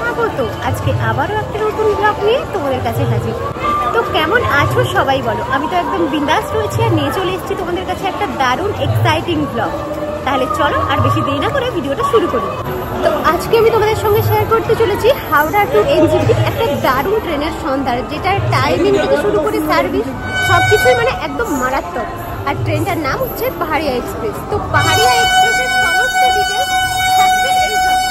স্বাগত। আজকে আবারও একটা নতুন ব্লগ নিয়ে তোমাদের কাছে হাজির। তো কেমন আছো সবাই বলো? আমি তো একদম বিন্দাস রয়েছি আর নিয়ে চলে এসেছি তোমাদের কাছে একটা দারুণ এক্সাইটিং ব্লগ। তাহলে চলো আর বেশি দেরি না করে ভিডিওটা শুরু করি। তো আজকে আমি তোমাদের সঙ্গে শেয়ার করতে চলেছি হাওড়া টু এনজেপি একটা দারুণ ট্রেনের সন্ধান, যেটার টাইমিং থেকে শুরু করে সার্ভিস সবকিছুই মানে একদম মারাত্মক। আর ট্রেনটার নাম হচ্ছে পাহাড়িয়া এক্সপ্রেস। তো পাহাড়িয়া এক্সপ্রেসের সমস্ত ডিটেলস থাকছে এই ব্লগে।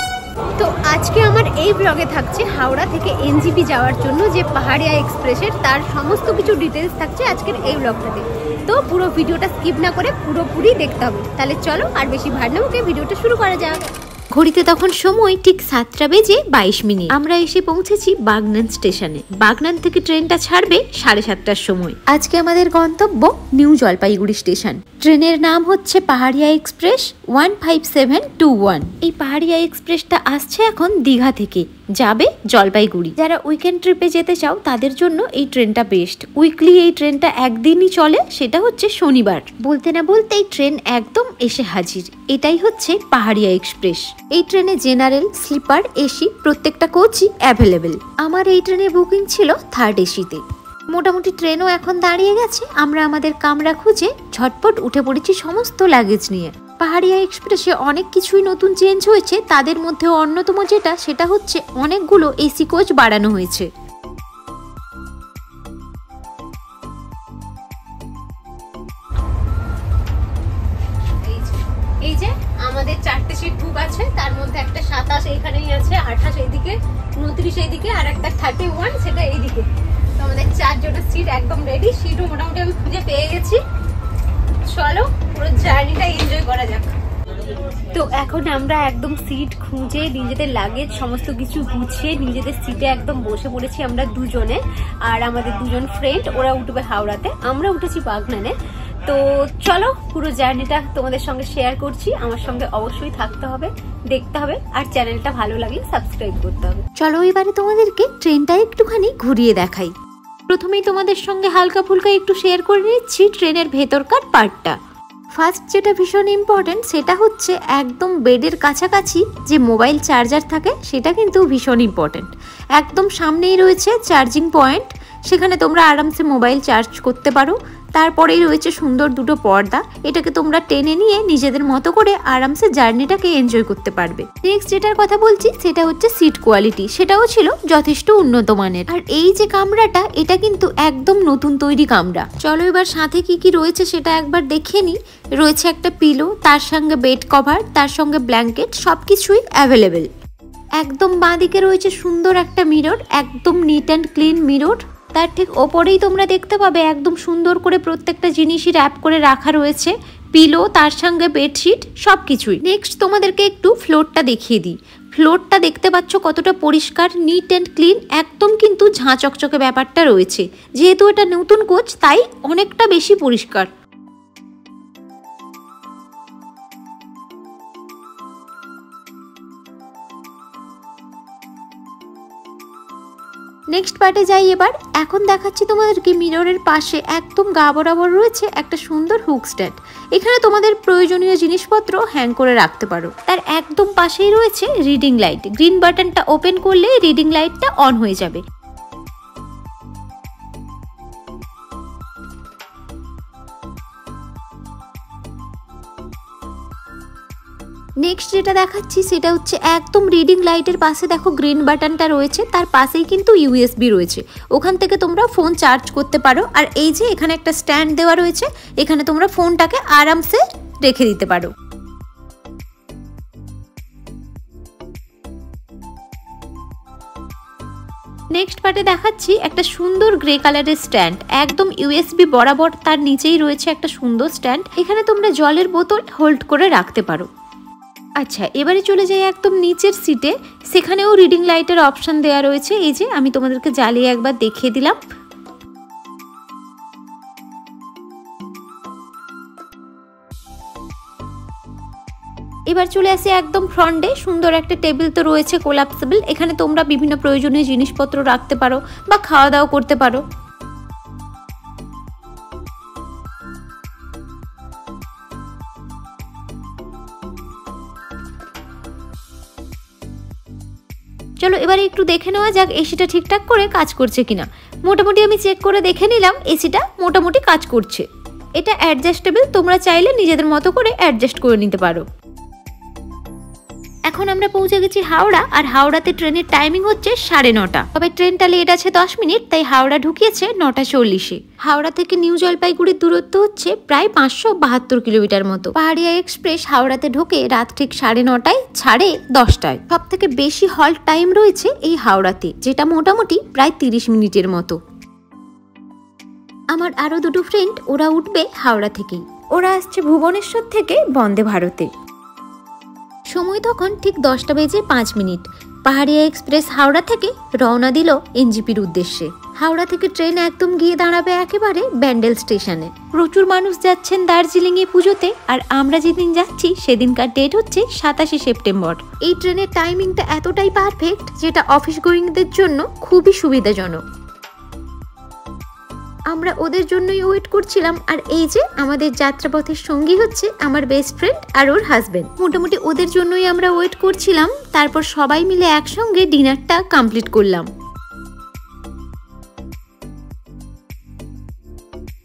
তো আজকে আমার এই ব্লগে থাকছে হাওড়া থেকে এনজেপি যাওয়ার জন্য যে পাহাড়িয়া এক্সপ্রেসের তার সমস্ত কিছু ডিটেলস থাকছে আজকের এই ব্লগটাতে। তো পুরো ভিডিওটা স্কিপ না করে পুরোপুরি দেখতে হবে। তাহলে চলো আর বেশি ভার না বকে ভিডিওটা শুরু করা যাক। ঘড়িতে তখন সময় ঠিক 7:22 আমরা এসে পৌঁছেছি বাগনান স্টেশনে। বাগনান থেকে ট্রেনটা ছাড়বে 7:30টার সময়। আজকে আমাদের গন্তব্য নিউ জলপাইগুড়ি স্টেশন। ট্রেনের নাম হচ্ছে পাহাড়িয়া এক্সপ্রেস 15721। এই পাহাড়িয়া এক্সপ্রেসটা আসছে এখন দীঘা থেকে, যাবে জলপাইগুড়ি। যারা উইকেন্ড ট্রিপে যেতে চাও তাদের জন্য এই ট্রেনটা বেস্ট। উইকলি এই ট্রেনটা একদিনই চলে, সেটা হচ্ছে শনিবার। বলতে না বলতেই ট্রেন একদম এসে হাজির। এটাই হচ্ছে পাহাড়িয়া এক্সপ্রেস। এই ট্রেনে জেনারেল, স্লিপার, এসি প্রত্যেকটা কোচই অ্যাভেলেবেল। আমার এই ট্রেনে বুকিং ছিল 3rd এসিতে। মোটামুটি ট্রেনও এখন দাঁড়িয়ে গেছে। আমরা আমাদের কামরা খুঁজে ঝটপট উঠে পড়েছি সমস্ত লাগেজ নিয়ে। পাহাড়িয়া এক্সপ্রেসে অনেক কিছুই নতুন চেঞ্জ হয়েছে। তাদের মধ্যে অন্যতম যেটা, সেটা হচ্ছে অনেকগুলো এসি কোচ বাড়ানো হয়েছে। এই যে আমাদের 4টে সিট বুক আছে, তার মধ্যে একটা 27 এইখানেই আছে, 28 এইদিকে, 29 এইদিকে, আর একটা 31 সেটা এইদিকে। তো আমাদের 4 জনের সিট একদম রেডি। সিটও মোটামুটি আমি খুঁজে পেয়ে গেছি। চলো পুরো জার্নিটা এনজয় করা যাক। তো এখন আমরা একদম সিট খুঁজে নিজেদের লাগেজ সমস্ত কিছু গুছিয়ে নিজেদের সিটে একদম বসে পড়েছি আমরা দুজনে। আর আমাদের দুজন ফ্রেন্ড, ওরা উঠবে হাওড়াতে, আমরা উঠেছি বাগনানে। তো চলো পুরো জার্নিটা তোমাদের সঙ্গে শেয়ার করছি। আমার সঙ্গে অবশ্যই থাকতে হবে, দেখতে হবে, আর চ্যানেলটা ভালো লাগলে সাবস্ক্রাইব করতে হবে। চলো এবারে তোমাদেরকে ট্রেনটা একটুখানি ঘুরিয়ে দেখাই। প্রথমেই তোমাদের সঙ্গে হালকা ফুলকা একটু শেয়ার করে নিচ্ছি ট্রেনের ভেতরকার পার্টটা। ফার্স্ট যেটা ভীষণ ইম্পর্টেন্ট সেটা হচ্ছে একদম বেডের কাছাকাছি যে মোবাইল চার্জার থাকে, সেটা কিন্তু ভীষণ ইম্পর্টেন্ট। একদম সামনেই রয়েছে চার্জিং পয়েন্ট, সেখানে তোমরা আরামসে মোবাইল চার্জ করতে পারো। তারপরেই রয়েছে সুন্দর দুটো পর্দা, এটাকে তোমরা টেনে নিয়ে নিজেদের মতো করে আরামসে জার্নিটাকে এনজয় করতে পারবে। নেক্সট যেটার কথা বলছি সেটা হচ্ছে সিট কোয়ালিটি, সেটাও ছিল যথেষ্ট উন্নত মানের। আর এই যে কামরাটা, এটা কিন্তু একদম নতুন তৈরি কামরা। চলো এবার সাথে কি কি রয়েছে সেটা একবার দেখে নিই। রয়েছে একটা পিলো, তার সঙ্গে বেড কভার, তার সঙ্গে ব্ল্যাঙ্কেট, সবকিছুই অ্যাভেলেবেল। একদম বাঁ দিকে রয়েছে সুন্দর একটা মিরর, একদম নিট অ্যান্ড ক্লিন মিরর। তার ঠিক ওপরেই তোমরা দেখতে পাবে একদম সুন্দর করে প্রত্যেকটা জিনিসই র্যাপ করে রাখা রয়েছে, পিলো, তার সঙ্গে বেডশিট, সব কিছুই। নেক্সট তোমাদেরকে একটু ফ্লোরটা দেখিয়ে দিই। ফ্লোরটা দেখতে পাচ্ছ কতটা পরিষ্কার, নিট অ্যান্ড ক্লিন, একদম কিন্তু ঝাঁ চকচকে ব্যাপারটা রয়েছে। যেহেতু এটা নতুন কোচ তাই অনেকটা বেশি পরিষ্কার। নেক্সট পার্টে যাই এবার। এখন দেখাচ্ছি তোমাদেরকে মিররের পাশে একদম গা বরাবর রয়েছে একটা সুন্দর হুক স্ট্যান্ড। এখানে তোমাদের প্রয়োজনীয় জিনিসপত্র হ্যাং করে রাখতে পারো। তার একদম পাশেই রয়েছে রিডিং লাইট। গ্রিন বাটনটা ওপেন করলে রিডিং লাইটটা অন হয়ে যাবে। নেক্সট যেটা দেখাচ্ছি সেটা হচ্ছে একদম রিডিং লাইটের পাশে দেখো গ্রিন বাটনটা রয়েছে, তার পাশেই কিন্তু ইউএসবি রয়েছে, ওখান থেকে তোমরা ফোন চার্জ করতে পারো। আর এই যে এখানে একটা স্ট্যান্ড দেওয়া রয়েছে, এখানে তোমরা ফোনটাকে আরামসে রেখে দিতে পারো। নেক্সট পার্টে দেখাচ্ছি একটা সুন্দর গ্রে কালারের স্ট্যান্ড, একদম ইউএসবি বরাবর তার নিচেই রয়েছে একটা সুন্দর স্ট্যান্ড। এখানে তোমরা জলের বোতল হোল্ড করে রাখতে পারো। আচ্ছা এবারে চলে যাই একদম নিচের সিটে। সেখানেও রিডিং লাইটের অপশন দেওয়া রয়েছে। এই যে আমি তোমাদেরকে জ্বালিয়ে একবার দেখিয়ে দিলাম। এবার চলে আসি একদম ফ্রন্টে। সুন্দর একটা টেবিল তো রয়েছে কোলাপসেবল, এখানে তোমরা বিভিন্ন প্রয়োজনীয় জিনিসপত্র রাখতে পারো বা খাওয়া দাওয়া করতে পারো। চলো এবারে একটু দেখে নেওয়া যাক এসিটা ঠিকঠাক করে কাজ করছে কিনা। মোটামুটি আমি চেক করে দেখে নিলাম, এসিটা মোটামুটি কাজ করছে। এটা অ্যাডজাস্টেবল, তোমরা চাইলে নিজেদের মতো করে অ্যাডজাস্ট করে নিতে পারো। এখন আমরা পৌঁছে গেছি হাওড়া, আর হাওড়াতে ট্রেনের টাইমিং হচ্ছে 9:30। তবে ট্রেনটা লেট আছে 10 মিনিট, তাই হাওড়া ঢুকিয়েছে 9:40-এ। হাওড়া থেকে নিউ জলপাইগুড়ির দূরত্ব হচ্ছে প্রায় 572 কিলোমিটার মতো। পাহাড়িয়া এক্সপ্রেস হাওড়াতে ঢোকে রাত ঠিক 9:30টায়, ছাড়ে 10টায়। সব থেকে বেশি হল্ট টাইম রয়েছে এই হাওড়াতে, যেটা মোটামুটি প্রায় 30 মিনিটের মতো। আমার আরো দুটো ফ্রেন্ড, ওরা উঠবে হাওড়া থেকেই। ওরা আসছে ভুবনেশ্বর থেকে বন্দে ভারতে। সময় তখন ঠিক 10:05। পাহাড়িয়া এক্সপ্রেস হাওড়া থেকে রওনা দিল এনজিপির উদ্দেশ্যে। হাওড়া থেকে ট্রেন একদম গিয়ে দাঁড়াবে একেবারে ব্যান্ডেল স্টেশনে। প্রচুর মানুষ যাচ্ছেন দার্জিলিং এ পুজোতে, আর আমরা যেদিন যাচ্ছি সেদিনকার ডেট হচ্ছে 27 সেপ্টেম্বর। এই ট্রেনের টাইমিংটা এতটাই পারফেক্ট, যেটা অফিস গোয়িংদের জন্য খুবই সুবিধাজনক। আমরা ওদের জন্যই ওয়েট করছিলাম, আর এই যে আমাদের যাত্রাপথের সঙ্গী হচ্ছে আমার বেস্ট ফ্রেন্ড আর ওর হাজবেন্ড। মোটামুটি ওদের জন্যই আমরা ওয়েট করছিলাম। তারপর সবাই মিলে একসঙ্গে ডিনারটা কমপ্লিট করলাম।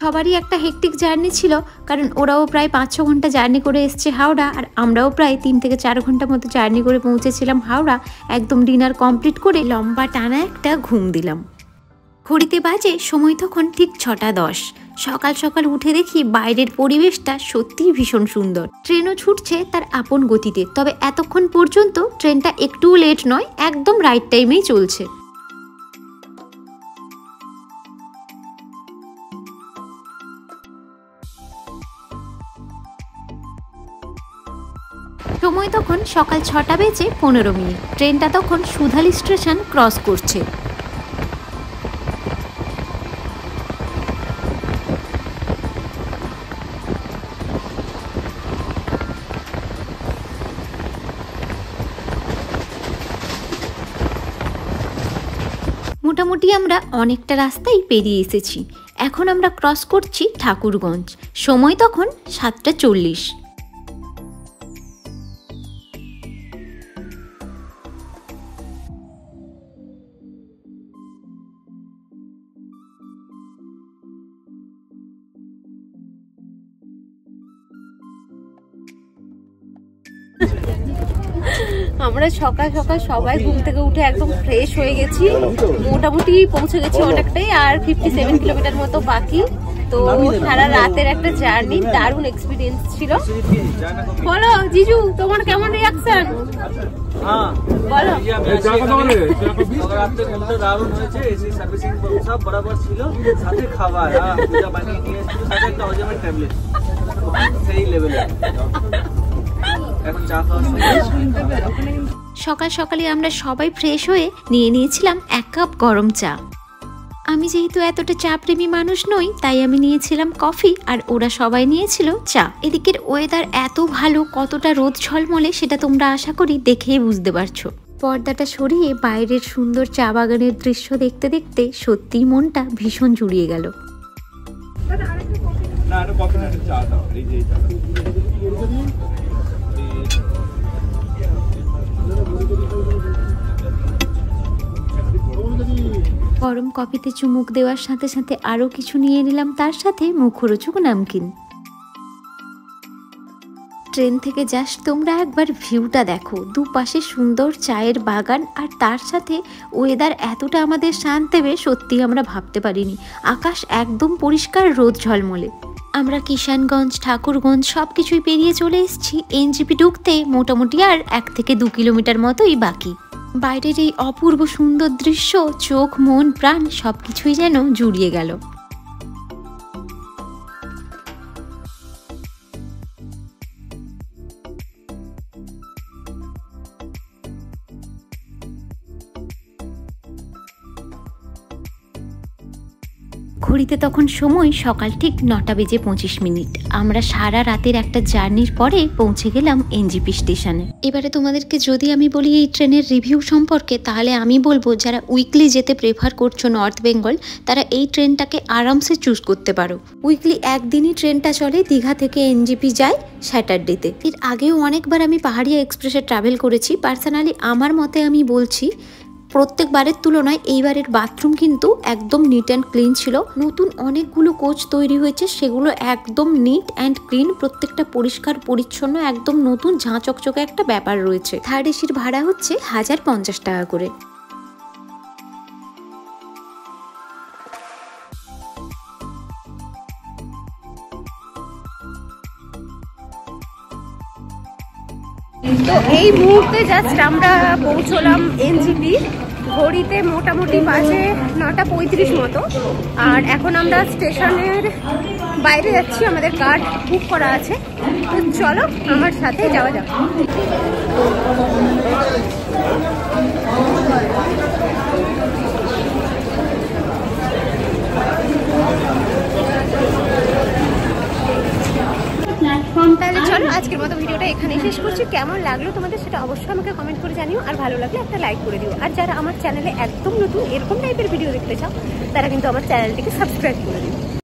সবারই একটা হেক্টিক জার্নি ছিল, কারণ ওরাও প্রায় 5-6 ঘন্টা জার্নি করে এসছে হাওড়া, আর আমরাও প্রায় 3 থেকে 4 ঘন্টা মতো জার্নি করে পৌঁছেছিলাম হাওড়া। একদম ডিনার কমপ্লিট করে লম্বা টানা একটা ঘুম দিলাম। ঘড়িতে বাজে সময় তখন ঠিক 6:10। সকাল সকাল উঠে দেখি বাইরের পরিবেশটা সত্যিই ভীষণ সুন্দর। ট্রেনও ছুটছে তার আপন গতিতে, তবে এতক্ষণ পর্যন্ত ট্রেনটা একটুও লেট নয়, একদম রাইট টাইমেই চলছে। সময় তখন সকাল 6:15। ট্রেনটা তখন সুধালি স্টেশন ক্রস করছে। মোটামুটি আমরা অনেকটা রাস্তাই পেরিয়ে এসেছি। এখন আমরা ক্রস করছি ঠাকুরগঞ্জ। সময় তখন 7:40। আমরা সকাল সকাল সবাই ঘুম থেকে উঠে একদম ফ্রেশ হয়ে গেছি। মোটামুটি পৌঁছে গেছি অনেকটাই, আর 57 কিলোমিটার মতো বাকি। তো সারা রাতের একটা জার্নি, দারুণ এক্সপিরিয়েন্স ছিল। বলো জিজু, তোমার কেমন রিয়াকশন? বলো। দারুণ হয়েছে, এসি সার্ভিসিং সব বরাবর ছিল, সাথে খাবার বানিয়ে নিয়ে এসেছিল, সাথে একটা হজমের ট্যাবলেট, সেই লেভেলে। সকাল সকালে আমরা সবাই ফ্রেশ হয়ে নিয়ে নিয়েছিলাম 1 কাপ গরম চা। আমি যেহেতু এতটা চা প্রেমী মানুষ নই, তাই আমি নিয়েছিলাম কফি, আর ওরা সবাই নিয়েছিল চা। এদিকের ওয়েদার এত ভালো, কতটা রোদ ঝলমলে সেটা তোমরা আশা করি দেখেই বুঝতে পারছো। পর্দাটা সরিয়ে বাইরের সুন্দর চা বাগানের দৃশ্য দেখতে দেখতে সত্যিই মনটা ভীষণ জুড়িয়ে গেল। গরম কফিতে চুমুক দেওয়ার সাথে সাথে আরো কিছু নিয়ে নিলাম, তার সাথে মুখরোচক নামকিন। ট্রেন থেকে জাস্ট তোমরা একবার ভিউটা দেখো, দুপাশে সুন্দর চায়ের বাগান, আর তার সাথে ওয়েদার এতটা আমাদের শান্ত দেবে সত্যি আমরা ভাবতে পারিনি। আকাশ একদম পরিষ্কার, রোদ ঝলমলে। আমরা কিষানগঞ্জ, ঠাকুরগঞ্জ সবকিছুই পেরিয়ে চলে এসেছি। এনজিপি ঢুকতে মোটামুটি আর 1 থেকে 2 কিলোমিটার মতোই বাকি। বাইরের এই অপূর্ব সুন্দর দৃশ্য চোখ, মন, প্রাণ সবকিছুই যেন জুড়িয়ে গেল। ঘড়িতে তখন সময় সকাল ঠিক 9:25। আমরা সারা রাতের একটা জার্নির পরে পৌঁছে গেলাম এনজিপি স্টেশনে। এবারে তোমাদেরকে যদি আমি বলি এই ট্রেনের রিভিউ সম্পর্কে, তাহলে আমি বলবো যারা উইকলি যেতে প্রেফার করছো নর্থ বেঙ্গল, তারা এই ট্রেনটাকে আরামসে চুজ করতে পারো। উইকলি একদিনই ট্রেনটা চলে, দীঘা থেকে এনজিপি যায় স্যাটারডেতে। এর আগেও অনেকবার আমি পাহাড়িয়া এক্সপ্রেসে ট্রাভেল করেছি। পার্সোনালি আমার মতে আমি বলছি, প্রত্যেকবারের তুলনায় এইবারের বাথরুম কিন্তু একদম নিট অ্যান্ড ক্লিন ছিল। নতুন অনেকগুলো কোচ তৈরি হয়েছে, সেগুলো একদম নিট অ্যান্ড ক্লিন, প্রত্যেকটা পরিষ্কার পরিচ্ছন্ন, একদম নতুন ঝাঁ চকচকে একটা ব্যাপার রয়েছে। থার্ড এসির ভাড়া হচ্ছে 1050 টাকা করে। তো এই মুহূর্তে জাস্ট আমরা পৌঁছলাম এনজিপি। ঘড়িতে মোটামুটি বাজে 9:35 মতো। আর এখন আমরা স্টেশনের বাইরে যাচ্ছি, আমাদের কার্ড বুক করা আছে। তো চলো আমার সাথে যাওয়া যাক। তাহলে চলো আজকের মতো ভিডিওটা এখানেই শেষ করছি। কেমন লাগলো তোমাদের সেটা অবশ্যই আমাকে কমেন্ট করে জানিও, আর ভালো লাগলে একটা লাইক করে দিও। আর যারা আমার চ্যানেলে একদম নতুন এরকম টাইপের ভিডিও দেখতে চাও তারা কিন্তু আমার চ্যানেলটিকে সাবস্ক্রাইব করে দিও।